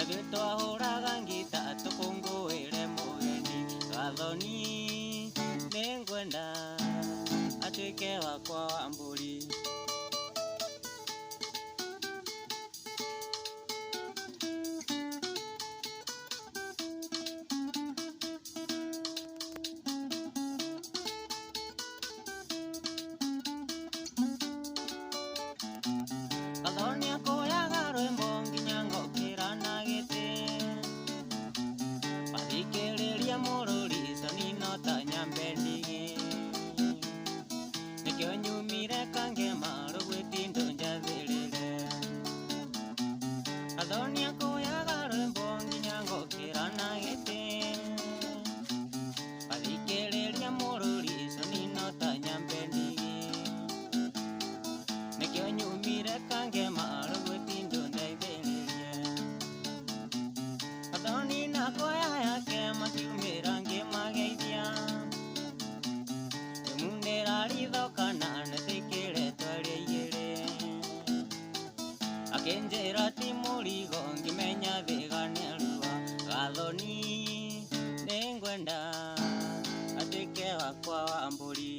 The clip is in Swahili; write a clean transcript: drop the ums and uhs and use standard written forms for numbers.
ithuĩ twahũraga ngita tũkũngũĩre mũgeni. Gathoni nĩngwenda atuĩke wakwa wa mbũri. Gathoni akuoyaga rwĩmbo nginya ngokĩra na gĩtĩ, mathikĩrĩria mũrũri Sonino ta nyambe ndigi. Nĩkĩo nyumire kangema rũgwĩti ndũnjathĩrĩre. Gathoni akuoyaga rwĩmbo nginya ngokĩra na gĩtĩ, mathikĩrĩria mũrũri Sonino ta nyambe ndigi. Nĩkĩo nyumire kangema rũgwĩti ndũnjathĩrĩre. Gathoni nakoya yake makiumĩra ngĩmageithia, ngĩmunĩra ritho kana nĩthikĩre twaria igĩrĩ. Akĩnjĩra ti mũrigo ngĩmenya thĩga nĩarua. Gathoni nĩngwenda atuĩke wakwa wa mbũri.